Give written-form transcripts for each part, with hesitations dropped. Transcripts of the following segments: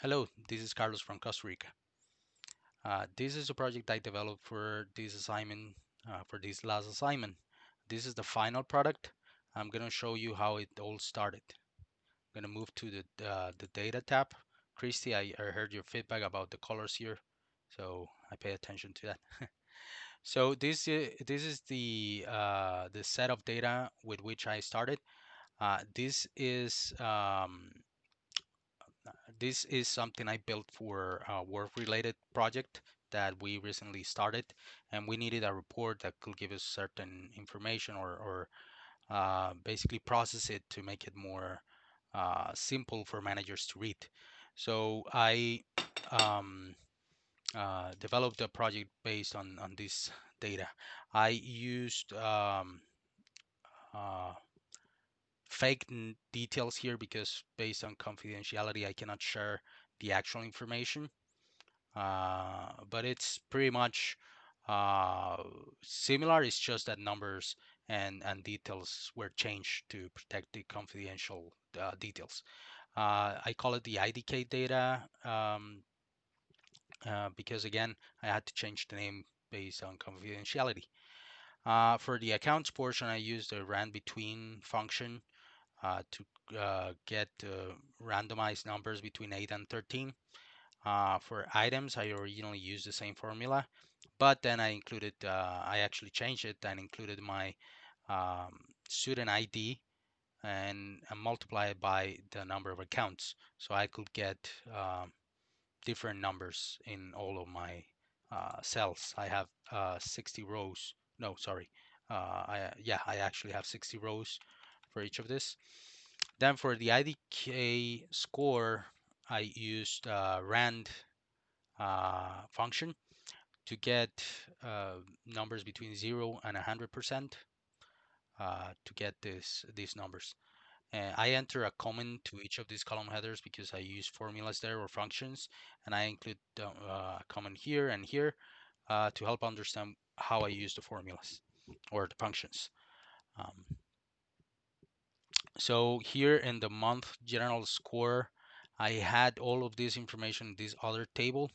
Hello, this is Carlos from Costa Rica. This is a project I developed for this assignment, for this last assignment. This is the final product. I'm going to show you how it all started. I'm going to move to the data tab. Christy, I heard your feedback about the colors here, so I pay attention to that. So this is the set of data with which I started. This is something I built for a work-related project that we recently started, and we needed a report that could give us certain information or basically process it to make it more simple for managers to read. So I um, developed a project based on this data. I used uh, fake details here because based on confidentiality, I cannot share the actual information. But it's pretty much uh, similar. It's just that numbers and details were changed to protect the confidential details. I call it the IDK data because again, I had to change the name based on confidentiality. For the accounts portion, I used the ran between function to get randomized numbers between 8 and 13. For items, I originally used the same formula, but then I actually changed it and included my student ID and multiply it by the number of accounts. So I could get different numbers in all of my cells. I have 60 rows. No, sorry. I actually have 60 rows for each of this. Then for the IDK score, I used rand function to get numbers between 0 and 100% to get these numbers. I enter a comment to each of these column headers because I use formulas there or functions, and I include a comment here and here to help understand how I use the formulas or the functions. Um, so here in the month general score, I had all of this information in this other table.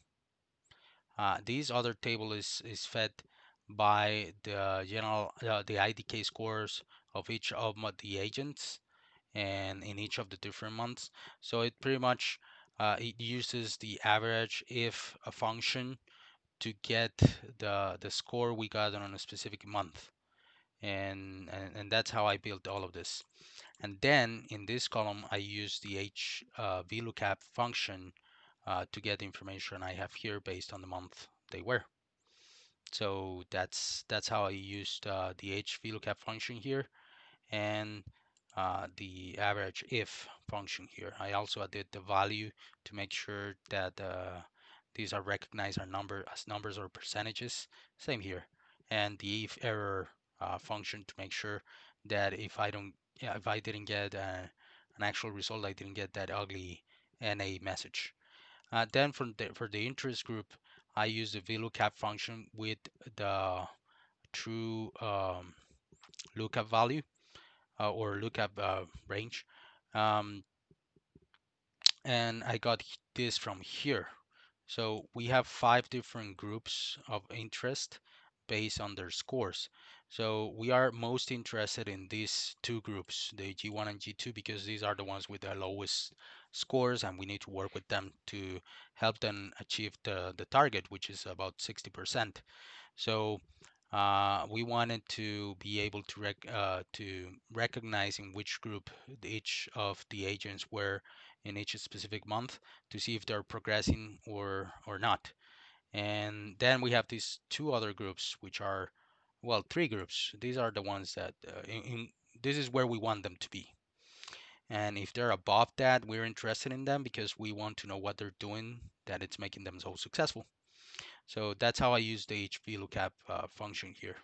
This other table is fed by the general the IDK scores of each of the agents and in each of the different months. So it pretty much it uses the average if a function to get the score we got on a specific month. And that's how I built all of this. And then in this column, I use the VLOOKUP function to get the information I have here based on the month they were. So that's how I used the VLOOKUP function here and the average if function here. I also added the value to make sure that these are recognized as numbers or percentages. Same here. And the if error function to make sure that if I didn't get an actual result, I didn't get that ugly NA message. Then for the interest group, I use the VLOOKUP function with the true lookup value or lookup range. Um, and I got this from here. So we have 5 different groups of interest based on their scores. So we are most interested in these 2 groups, the G1 and G2, because these are the ones with the lowest scores, and we need to work with them to help them achieve the target, which is about 60%. So we wanted to be able to recognize in which group each of the agents were in each specific month to see if they're progressing or not. And then we have these 2 other groups, which are, well, 3 groups. These are the ones that this is where we want them to be. And if they're above that, we're interested in them because we want to know what they're doing that it's making them so successful. So that's how I use the HVLOOKUP function here.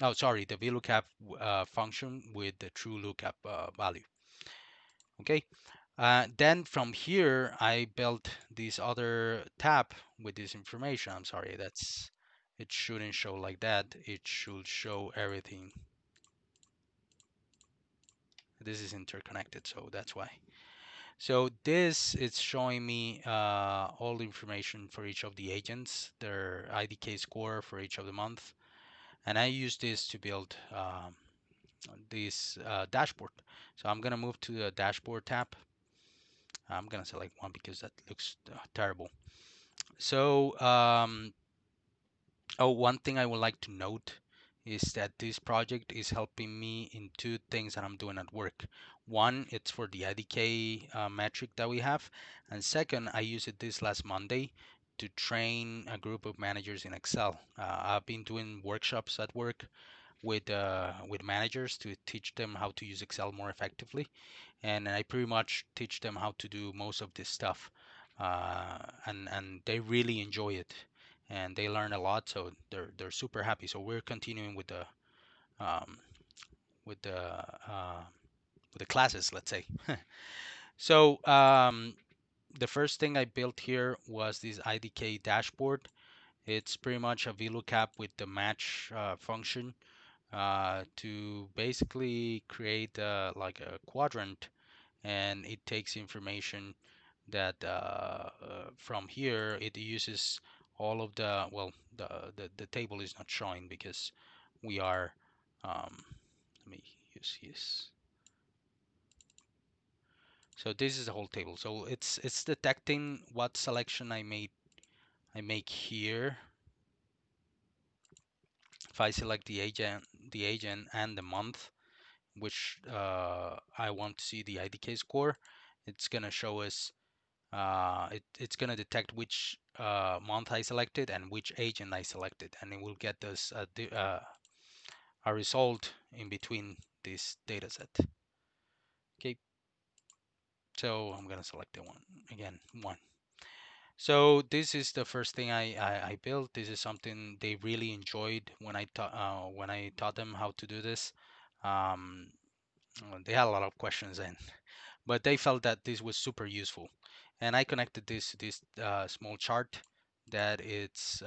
Oh, sorry, the VLOOKUP function with the true lookup value. Okay. Then from here, I built this other tab with this information. I'm sorry, it shouldn't show like that. It should show everything. This is interconnected, so that's why. So this is showing me all the information for each of the agents, their IDK score for each of the month, and I use this to build this dashboard. So I'm gonna move to the dashboard tab. I'm gonna select one because that looks terrible. So oh, one thing I would like to note is that this project is helping me in two things that I'm doing at work. One, it's for the IDK metric that we have, and second, I used it this last Monday to train a group of managers in Excel. I've been doing workshops at work with managers to teach them how to use Excel more effectively, and I pretty much teach them how to do most of this stuff, and they really enjoy it, and they learn a lot, so they're super happy. So we're continuing um, with the uh, with the classes, let's say. So the first thing I built here was this IDK dashboard. It's pretty much a VLOOKUP with the match function to basically create like a quadrant, and it takes information that from here it uses all of the, well, the table is not showing because we are let me use this. So this is the whole table. So it's detecting what selection I make here. If I select the agent and the month, which I want to see the IDK score, it's gonna show us it's going to detect which month I selected and which agent I selected, and it will get us a result in between this data set. Okay, so I'm going to select the one again, one. So this is the first thing I built. This is something they really enjoyed when I taught them how to do this. Um, they had a lot of questions, and but they felt that this was super useful, and I connected this to this small chart that it's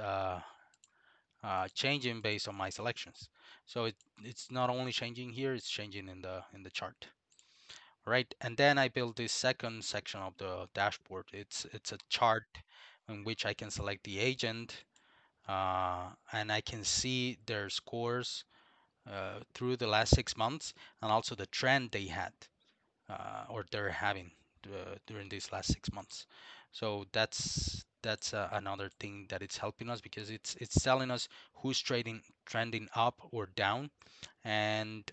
changing based on my selections. So it's not only changing here, it's changing in the chart. Right, and then I built this second section of the dashboard. It's a chart in which I can select the agent, and I can see their scores through the last 6 months, and also the trend they had or they're having during these last 6 months. So that's another thing that it's helping us, because it's telling us who's trading trending up or down, and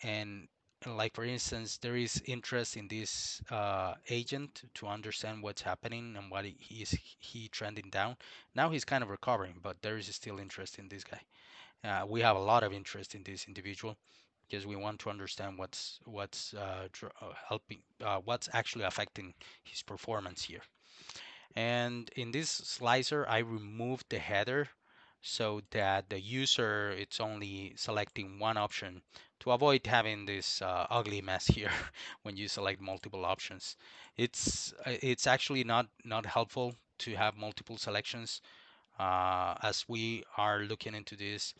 and like for instance, there is interest in this agent to understand what's happening and what he trending down. Now he's kind of recovering, but there is still interest in this guy. We have a lot of interest in this individual because we want to understand what's helping, what's actually affecting his performance here. And in this slicer, I removed the header so that the user it's only selecting one option to avoid having this ugly mess here when you select multiple options. It's actually not helpful to have multiple selections as we are looking into this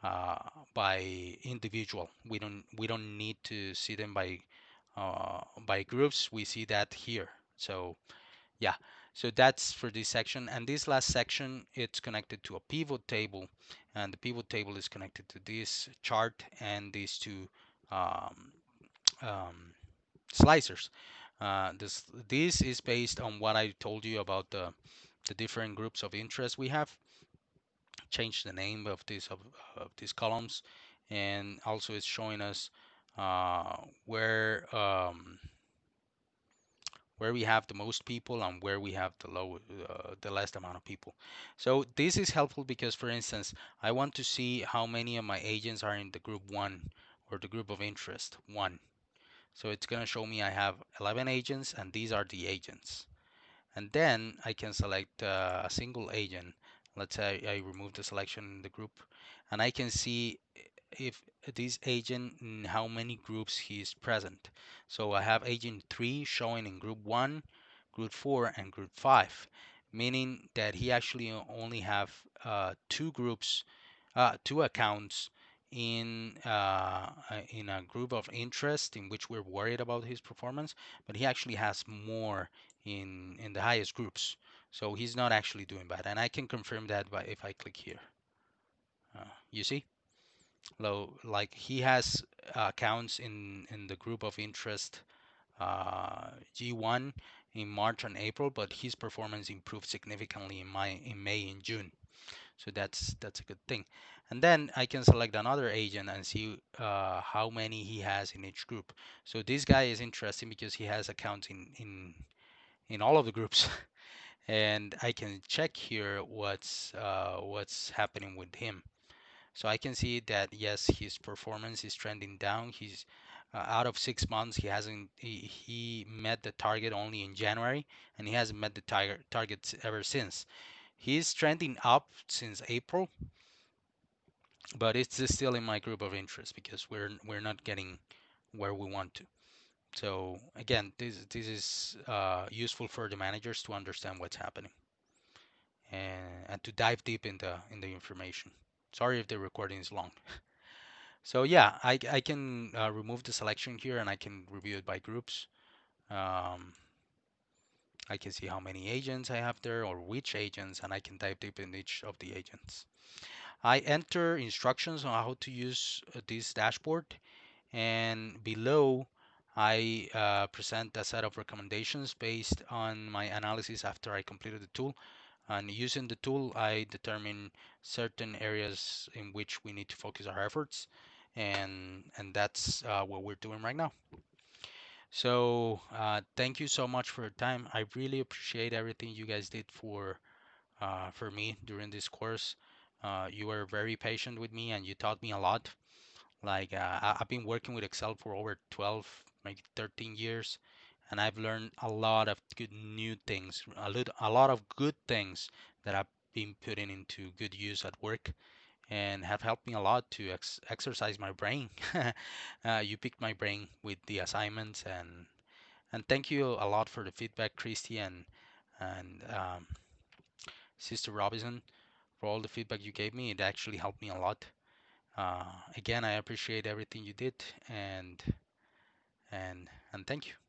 uh, by individual. We don't need to see them by groups. We see that here. So yeah, so that's for this section. And this last section, it's connected to a pivot table, and the pivot table is connected to this chart and these two um, um, slicers. This is based on what I told you about the different groups of interest we have. Change the name of these columns, and also it's showing us uh, where um, where we have the most people and where we have the least amount of people. So this is helpful because, for instance, I want to see how many of my agents are in the group one or the group of interest one. So it's going to show me I have 11 agents, and these are the agents. And then I can select a single agent. Let's say I remove the selection in the group, and I can see if this agent in how many groups he is present. So I have agent 3 showing in group 1, group 4, and group 5, meaning that he actually only have two groups, two accounts in a group of interest in which we're worried about his performance, but he actually has more in the highest groups. So he's not actually doing bad, and I can confirm that by if I click here. You see, like he has accounts in the group of interest G1 in March and April, but his performance improved significantly in May and June. So that's a good thing. And then I can select another agent and see how many he has in each group. So this guy is interesting because he has accounts in all of the groups, and I can check here what's happening with him. So I can see that yes, his performance is trending down. He's out of 6 months, he met the target only in January, and he hasn't met the targets ever since. He's trending up since April, but it's still in my group of interest because we're not getting where we want to. So again, this is useful for the managers to understand what's happening and to dive deep in the information. Sorry if the recording is long. So yeah, I can remove the selection here and I can review it by groups. Um, I can see how many agents I have there or which agents, and I can dive deep in each of the agents. I enter instructions on how to use this dashboard, and below I present a set of recommendations based on my analysis after I completed the tool. And using the tool, I determine certain areas in which we need to focus our efforts, and that's what we're doing right now. So thank you so much for your time. I really appreciate everything you guys did for me during this course. You were very patient with me and you taught me a lot. Like I've been working with Excel for over 12, maybe 13 years, and I've learned a lot of good new things, a lot of good things that I've been putting into good use at work and have helped me a lot to exercise my brain. You picked my brain with the assignments, and thank you a lot for the feedback, Christy and Sister Robinson, for all the feedback you gave me. It actually helped me a lot. Again, I appreciate everything you did, and and thank you.